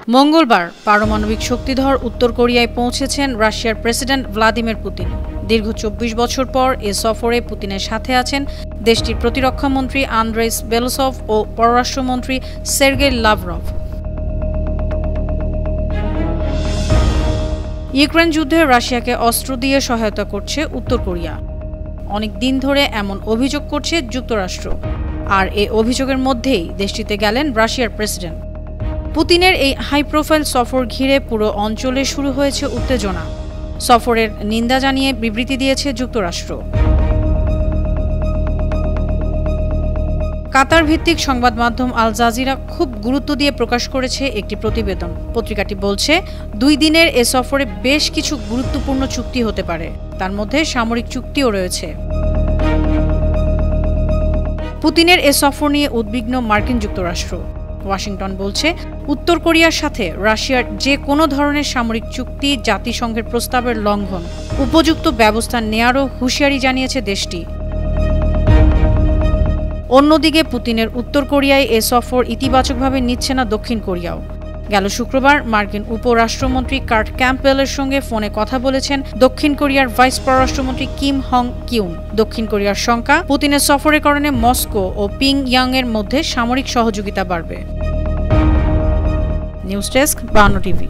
মঙ্গলবার পারমাণবিক শক্তিধর উত্তর কোরিয়ায় পৌঁছেছেন রাশিয়ার প্রেসিডেন্ট ভ্লাদিমির পুতিন। দীর্ঘ ২৪ বছর পর এ সফরে পুতিনের সাথে আছেন দেশটির প্রতিরক্ষামন্ত্রী আন্দ্রেই বেলোসভ ও পররাষ্ট্রমন্ত্রী সের্গেই লাভরভ। ইউক্রেন যুদ্ধে রাশিয়াকে অস্ত্র দিয়ে সহায়তা করছে উত্তর কোরিয়া। অনেক দিন ধরে এমন অভিযোগ করছে যুক্তরাষ্ট্র, আর এ অভিযোগের মধ্যেই দেশটিতে গেলেন রাশিয়ার প্রেসিডেন্ট। পুতিনের এই হাই প্রোফাইল সফর ঘিরে পুরো অঞ্চলে শুরু হয়েছে উত্তেজনা। সফরের নিন্দা জানিয়ে বিবৃতি দিয়েছে যুক্তরাষ্ট্র। কাতার ভিত্তিক সংবাদ মাধ্যম আল জাজিরা খুব গুরুত্ব দিয়ে প্রকাশ করেছে একটি প্রতিবেদন। পত্রিকাটি বলছে, ২ দিনের এ সফরে বেশ কিছু গুরুত্বপূর্ণ চুক্তি হতে পারে, তার মধ্যে সামরিক চুক্তিও রয়েছে। পুতিনের এ সফর নিয়ে উদ্বিগ্ন মার্কিন যুক্তরাষ্ট্র। ওয়াশিংটন বলছে, উত্তর কোরিয়ার সাথে রাশিয়ার যে কোনো ধরনের সামরিক চুক্তি জাতিসংঘের প্রস্তাবের লঙ্ঘন, উপযুক্ত ব্যবস্থা নেয়ারও হুঁশিয়ারি জানিয়েছে দেশটি। অন্যদিকে পুতিনের উত্তর কোরিয়ায় এ সফর ইতিবাচকভাবে নিচ্ছে না দক্ষিণ কোরিয়াও। গেল শুক্রবার মার্কিন উপরাষ্ট্রমন্ত্রী কার্ট ক্যাম্পবেলের সঙ্গে ফোনে কথা বলেছেন দক্ষিণ কোরিয়ার ভাইস পররাষ্ট্রমন্ত্রী কিম হং কিউন। দক্ষিণ কোরিয়ার শঙ্কা, পুতিনের সফরের কারণে মস্কো ও পিংইয়াংয়ের মধ্যে সামরিক সহযোগিতা বাড়বে। News desk ৫২ TV.